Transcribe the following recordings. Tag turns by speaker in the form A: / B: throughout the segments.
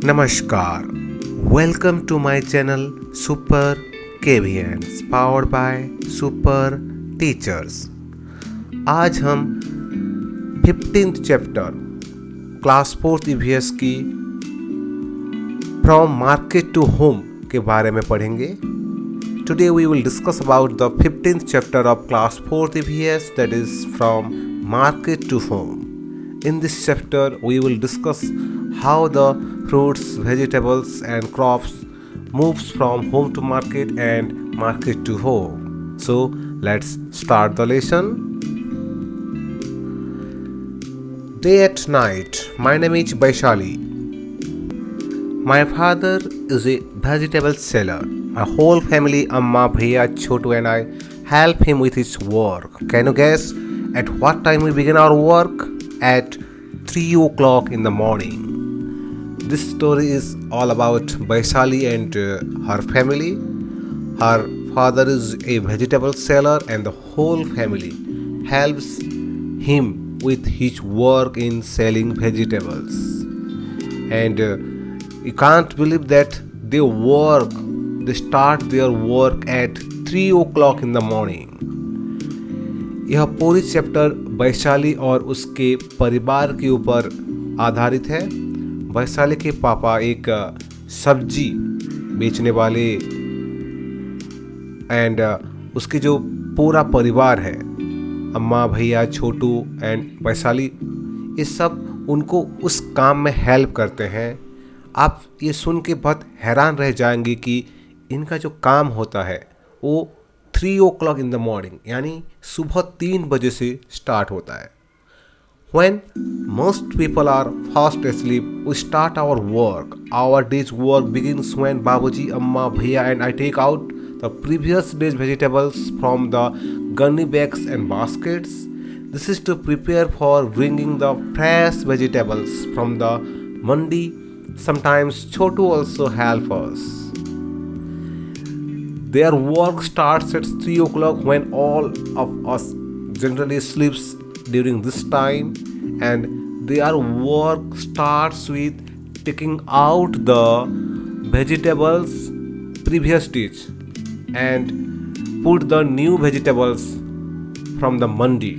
A: Namaskar. Welcome to my channel Super KVNs powered by Super Teachers. आज हम 15th chapter class 4th EVS की from market to home के बारे में पढ़ेंगे. Today we will discuss about the 15th chapter of class 4th EVS, that is from market to home. In this chapter we will discuss how the fruits, vegetables and crops moves from home to market and market to home. So let's start the lesson. Day at night. My name is Baishali. My father is a vegetable seller. My whole family, Amma, Bhaiya, Chotu and I help him with his work. Can you guess at what time we begin our work? At 3 o'clock in the morning. This story is all about Baishali and her family. Her father is a vegetable seller and the whole family helps him with his work in selling vegetables. And you can't believe that they start their work at 3 o'clock in the morning. यह पूरी chapter Vaishali और उसके परिवार के ऊपर आधारित है. वैशाली के पापा एक सब्जी बेचने वाले एंड उसके जो पूरा परिवार है, अम्मा, भैया, छोटू एंड वैशाली, ये सब उनको उस काम में हेल्प करते हैं. आप ये सुन के बहुत हैरान रह जाएंगे कि इनका जो काम होता है वो 3 o'clock in the morning यानी सुबह 3 बजे से स्टार्ट होता है. When most people are fast asleep, we start our work. Our day's work begins when Babuji, Amma, Bhaiya and I take out the previous day's vegetables from the gunny bags and baskets. This is to prepare for bringing the fresh vegetables from the mandi. Sometimes Chotu also help us. Their work starts at 3 o'clock when all of us generally sleeps during this time, and their work starts with taking out the vegetables previous dish and put the new vegetables from the mandi.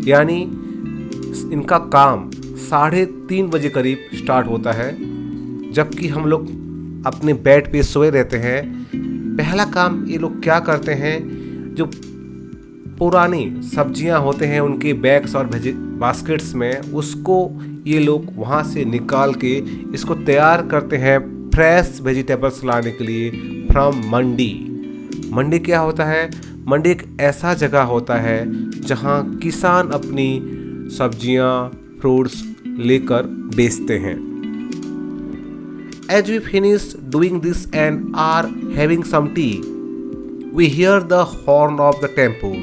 A: यानी इनका काम 3:30 बजे करीब start होता है, जबकि हम लोग अपने बेड पे सोए रहते हैं. पहला काम ये लोग क्या करते हैं, जो पुरानी सब्जियां होते हैं उनके बैग्स और बास्केट्स में, उसको ये लोग वहाँ से निकाल के इसको तैयार करते हैं फ्रेश वेजिटेबल्स लाने के लिए फ्रॉम मंडी. मंडी क्या होता है? मंडी एक ऐसा जगह होता है जहाँ किसान अपनी सब्जियां, फ्रूट्स लेकर बेचते हैं. As we finish doing this and are having some tea, we hear the horn of the temple.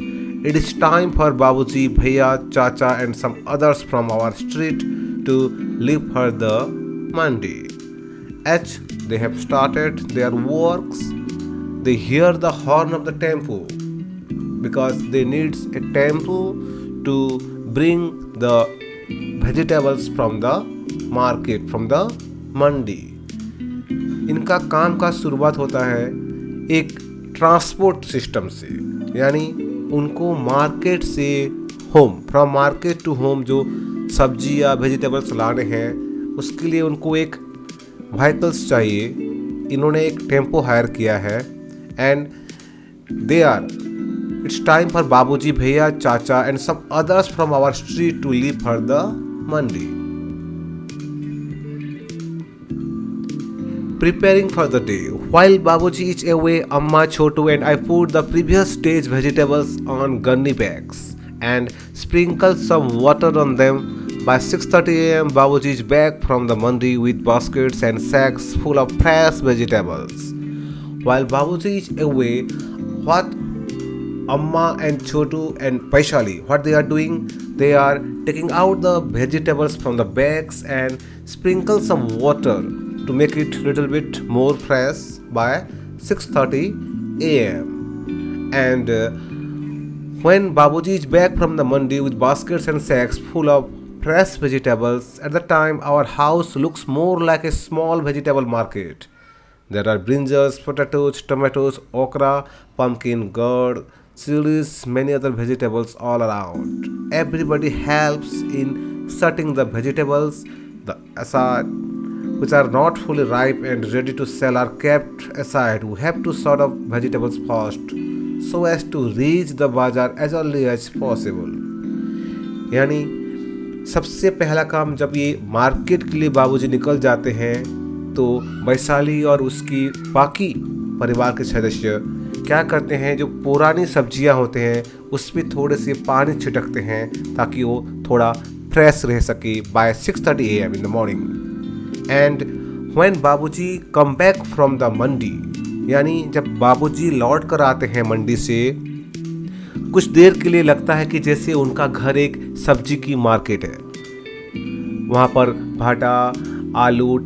A: It is time for Babuji, Bhaiya, Chacha and some others from our street to leave for the mandi. As they have started their works, they hear the horn of the temple because they need a temple to bring the vegetables from the market, from the mandi. इनका काम का शुरुआत होता है एक transport system से, यानी उनको मार्केट से home, from market to home जो सब्जी या वेजिटेबल्स लाने हैं उसके लिए उनको एक व्हीकल्स चाहिए. इन्होंने एक टेम्पो हायर किया है and it's time for Babuji, bhaiya, chacha and some others from our street to leave for the mandi. Preparing for the day. While Babuji is away, Amma, Chotu and I put the previous day's vegetables on gunny bags and sprinkle some water on them. By 6:30 a.m. Babuji is back from the mandi with baskets and sacks full of fresh vegetables. While Babuji is away, what Amma and Chotu and Paishali, what they are doing? They are taking out the vegetables from the bags and sprinkle some water to make it little bit more fresh by 6:30 a.m. And when Babuji is back from the mandi with baskets and sacks full of fresh vegetables. At the time, our house looks more like a small vegetable market. There are brinjals, potatoes, tomatoes, okra, pumpkin, gourd, chilies, many other vegetables all around. Everybody helps in sorting the vegetables. The aside which are not fully ripe and ready to sell are kept aside. We have to sort of vegetables first so as to reach the bazaar as early as possible. यानी सबसे पहला काम जब ये market के लिए बाबूजी निकल जाते हैं तो वैशाली और उसकी बाकी परिवार के सदस्य क्या करते हैं, जो पुरानी सब्जियां होते हैं उस पर थोड़े से पानी छिड़कते हैं ताकि वो थोड़ा फ्रेश रह सके by 6:30 AM in the morning. And when Babuji come back from the mandi, यानी जब बाबूजी लौट कर आते हैं मंडी से, कुछ देर के लिए लगता है कि जैसे उनका घर एक सब्जी की मार्केट है। वहाँ पर भाटा, आलू,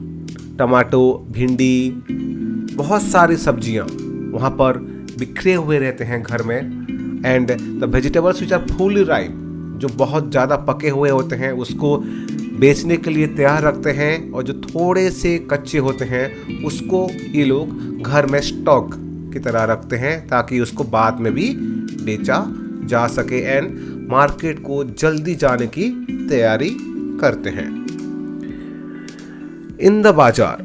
A: टमाटो, भिंडी, बहुत सारी सब्जियाँ वहाँ पर बिखरे हुए रहते हैं घर में। And the vegetables which are fully ripe, जो बहुत ज़्यादा पके हुए होते हैं उसको बेचने के लिए तैयार रखते हैं, और जो थोड़े से कच्चे होते हैं उसको ये लोग घर में स्टॉक की तरह रखते हैं ताकि उसको बाद में भी बेचा जा सके। एंड मार्केट को जल्दी जाने की तैयारी करते हैं। इन द बाजार,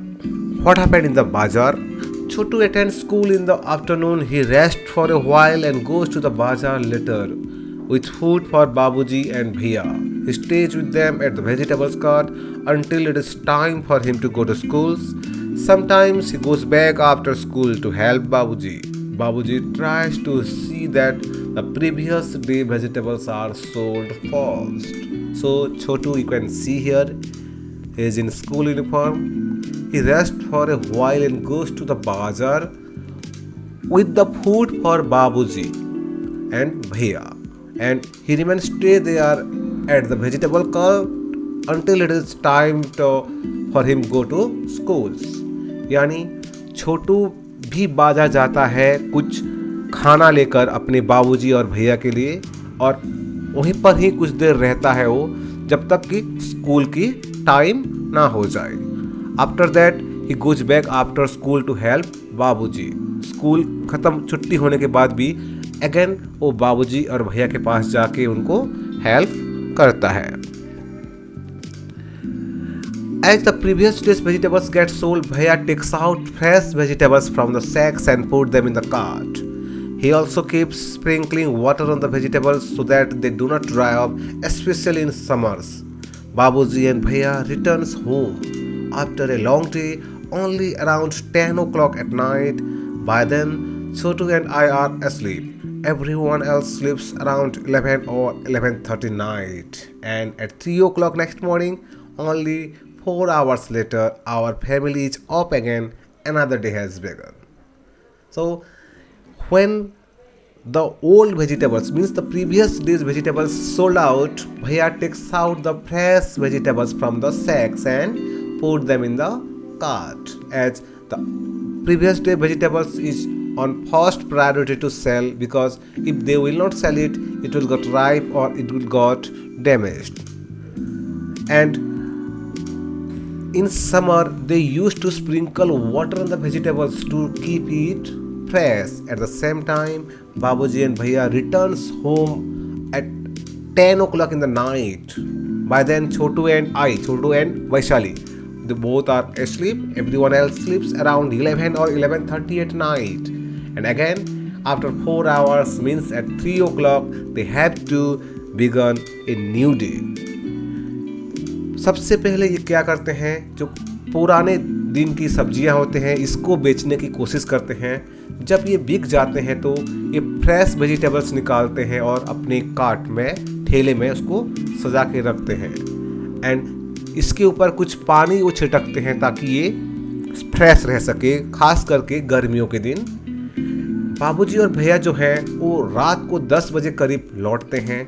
A: व्हाट हैपेंड इन द बाजार? Chotu attends school in the afternoon. He rests for a while and goes to the bazaar later with food for Babuji and Bhaiya. He stays with them at the vegetables cart until it is time for him to go to schools. Sometimes he goes back after school to help Babuji. Babuji tries to see that the previous day vegetables are sold first. So Chotu, you can see here, he is in school uniform. He rests for a while and goes to the bazaar with the food for Babuji and Bhaiya, and he remains stay there at the vegetable cart until it is time for him go to schools. यानी छोटू भी बाजार जाता है कुछ खाना लेकर अपने बाबूजी और भैया के लिए, और वहीं पर ही कुछ देर रहता है वो जब तक कि स्कूल की टाइम ना हो जाए। After that he goes back after school to help Babuji. School ख़त्म, छुट्टी होने के बाद भी अगेन वो बाबूजी और भैया के पास जाके उनको हेल्प करता है। As the previous day's vegetables get sold, Bhaiya takes out fresh vegetables from the sacks and put them in the cart. He also keeps sprinkling water on the vegetables so that they do not dry up, especially in summers. Babuji and Bhaiya returns home after a long day only around 10 o'clock at night. By then, Chotu and I are asleep. Everyone else sleeps around 11 or 11:30 night. And at 3 o'clock next morning, only 4 hours later, our family is up again. Another day has begun. So, when the old vegetables, means the previous day's vegetables, sold out, Bhaiya takes out the fresh vegetables from the sacks and put them in the cart, as the previous day vegetables is on first priority to sell, because if they will not sell it, it will get ripe or it will got damaged. And in summer they used to sprinkle water on the vegetables to keep it fresh. At the same time, Babuji and Bhaiya returns home at 10 o'clock in the night. By then, Chotu and Vaishali, they both are asleep. Everyone else sleeps around 11 or 11:30 at night. And again, after 4 hours, means at 3 o'clock, they have to begin a new day. सबसे पहले ये क्या करते हैं, जो पुराने दिन की सब्जियां होते हैं इसको बेचने की कोशिश करते हैं। जब ये बिक जाते हैं तो ये फ्रेश वेजिटेबल्स निकालते हैं और अपने कार्ट में, ठेले में उसको सजा के रखते हैं। एंड इसके ऊपर कुछ पानी वो छिड़कते हैं ताकि ये फ्रेश रह सके, खास करके गर्मियों के दिन। बाबूजी और भैया जो हैं वो रात को 10 बजे करीब लौटते हैं,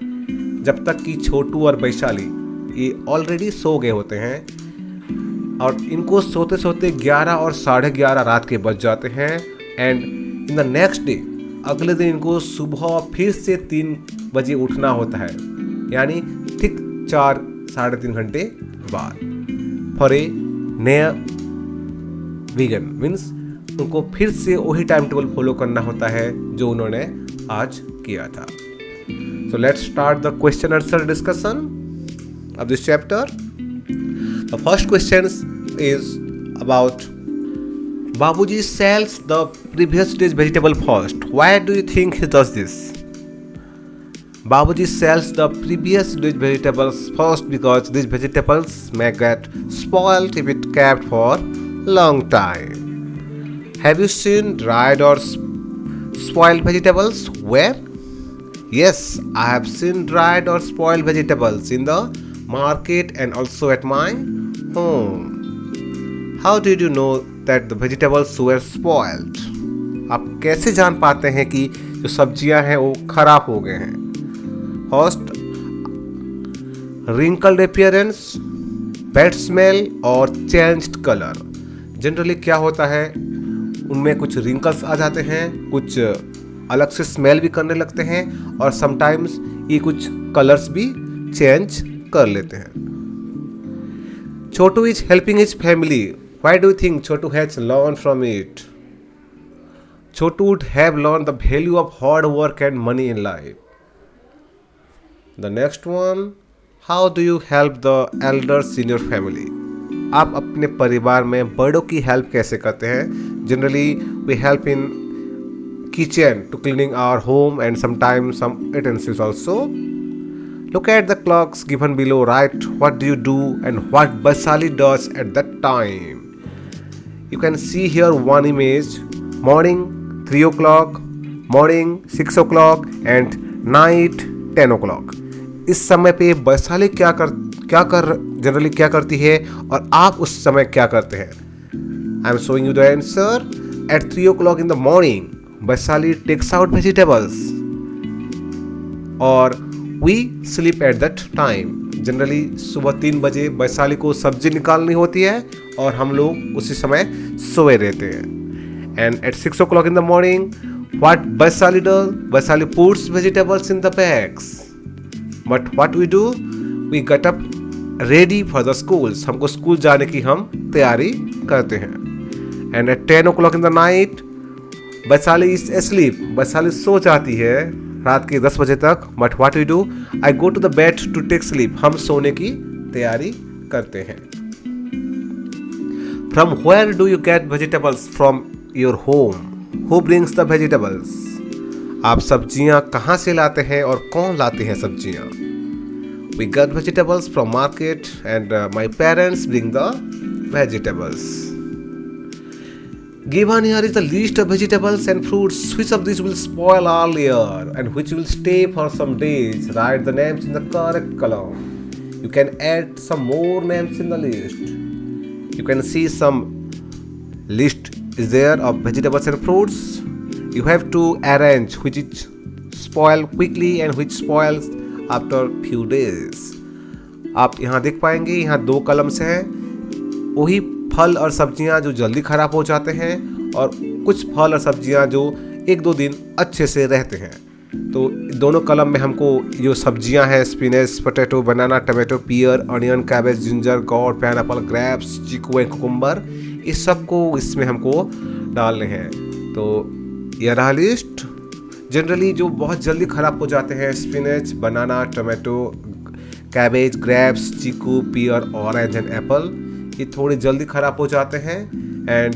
A: जब तक कि छोटू और वैशाली ये ऑलरेडी सो गए होते हैं, और इनको सोते सोते 11 और 11:30 रात के बज जाते हैं। And in the next day, अगले दिन इनको सुबह फिर से 3 बजे उठना होता है, यानी ठीक 4 3.5 घंटे बाद फॉर ए नया वीगन मीन्स उनको फिर से वही टाइम टेबल फॉलो करना होता है जो उन्होंने आज किया था. So let's start the question answer discussion of this chapter. The first question is about Babuji sells the previous day's vegetable first. Why do you think he does this? Babuji sells the previous day's vegetables first because these vegetables may get spoiled if it kept for long time. Have you seen dried or spoiled vegetables? Where? Yes, I have seen dried or spoiled vegetables in the market and also at my home. How did you know that the vegetables were spoiled? आप कैसे जान पाते हैं कि जो सब्जियां हैं वो खराब हो गए हैं? First, wrinkled appearance, bad smell और changed color. जनरली क्या होता है, उनमें कुछ wrinkles आ जाते हैं, कुछ अलग से स्मेल भी करने लगते हैं और समटाइम्स ये कुछ कलर्स भी चेंज कर लेते हैं. Chhotu is helping his family. Why do you think Chotu has learned from it? Chotu would have learned the value of hard work and money in life. The next one, how do you help the elders in your family? आप अपने परिवार में बड़ों की help कैसे करते हैं? Generally, we help in kitchen to cleaning our home and sometimes some utensils also. Look at the clocks given below. Write what do you do and what Basali does at that time. You can see here one image, morning 3 o'clock, morning 6 o'clock and night 10 o'clock. इस समय पे वैशाली क्या करती है और आप उस समय क्या करते हैं? I am showing you the answer. At 3 o'clock in the morning, Vaishali takes out vegetables और we sleep at that time. Generally सुबह 3 बजे वैशाली को सब्जी निकालनी होती है और हम लोग उसी समय सोए रहते हैं. And at 6 o'clock in the morning, what Vaishali does? Vaishali puts vegetables in the bags. But what we do? We get up ready for the schools. हमको स्कूल जाने की हम तैयारी करते हैं. And at 10 o'clock in the night, Vaishali is asleep. Vaishali सो जाती है रात के 10 बजे तक. But what we do? I go to the bed to take sleep. हम सोने की तैयारी करते हैं. From where do you get vegetables from your home? Who brings the vegetables? आप सब्जियां कहाँ से लाते हैं और कौन लाते हैं सब्जियां? We get vegetables from market and my parents bring the vegetables. Given here is the list of vegetables and fruits. Which of these will spoil earlier and which will stay for some days? Write the names in the correct column. You can add some more names in the list. You can see some list is there of vegetables and fruits. You have to arrange which is spoil quickly and which spoils after few days. आप यहाँ देख पाएंगे, यहाँ 2 columns हैं. वही फल और सब्जियां जो जल्दी खराब हो जाते हैं और कुछ फल और सब्जियां जो 1-2 दिन अच्छे से रहते हैं. तो दोनों कलम में हमको जो सब्जियां हैं, spinach, potato, banana, tomato, pear, onion, cabbage, ginger, gourd, pineapple, grapes, chikoo and cucumber, इस सब को इसमें हमको डालने हैं. तो यह रहा लिस्ट. जनरली जो बहुत जल्दी खराब हो जाते हैं, spinach, banana, tomato, cabbage, grapes, chikoo, pear, orange and apple, ये थोड़े जल्दी खराब हो जाते हैं. एंड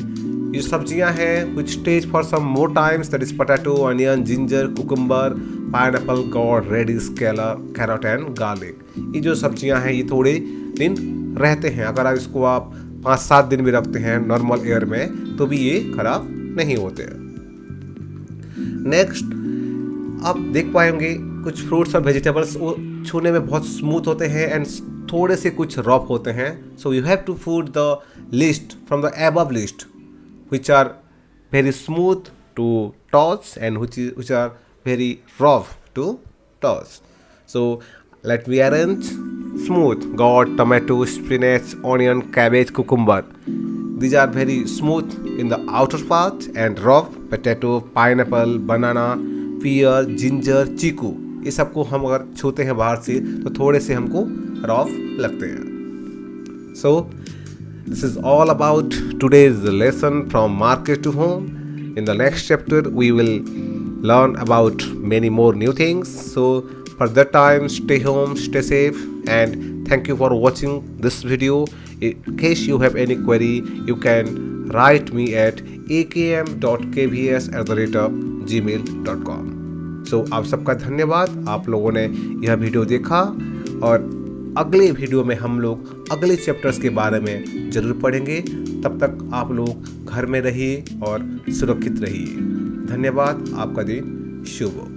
A: ये सब्जियां हैं which stays for some more times, that is potato, onion, ginger, cucumber, pineapple, gourd, radish, carrot and garlic. ये जो सब्जियां हैं ये थोड़े दिन रहते हैं. अगर आप इसको आप 5-7 दिन भी रखते हैं नॉर्मल एयर में तो भी ये खराब नहीं होते हैं. नेक्स्ट आप देख पाएंगे कुछ फ्रूट्स और वेजिटेबल्स वो छूने में बहुत स्मूथ होते हैं एंड थोड़े से कुछ रफ होते हैं. So you have to put the list from the above list which are very smooth to touch and which are very rough to touch. So let me arrange smooth. Got tomato, spinach, onion, cabbage, cucumber. These are very smooth in the outer part and rough potato, pineapple, banana, pear, ginger, चीकू. ये सबको हम अगर छूते हैं बाहर से तो थोड़े से हमको रॉफ लगते हैं। सो this is all about today's lesson from market to home. In the next chapter we will learn about many more new things. So for that time, stay home, stay safe, and thank you for watching this video. In case you have any query, you can write me at akm.kvs@gmail.com. So आप सबका धन्यवाद, आप लोगों ने यह video देखा, और अगले वीडियो में हम लोग अगले चैप्टर्स के बारे में ज़रूर पढ़ेंगे। तब तक आप लोग घर में रहिए और सुरक्षित रहिए। धन्यवाद, आपका दिन शुभ हो।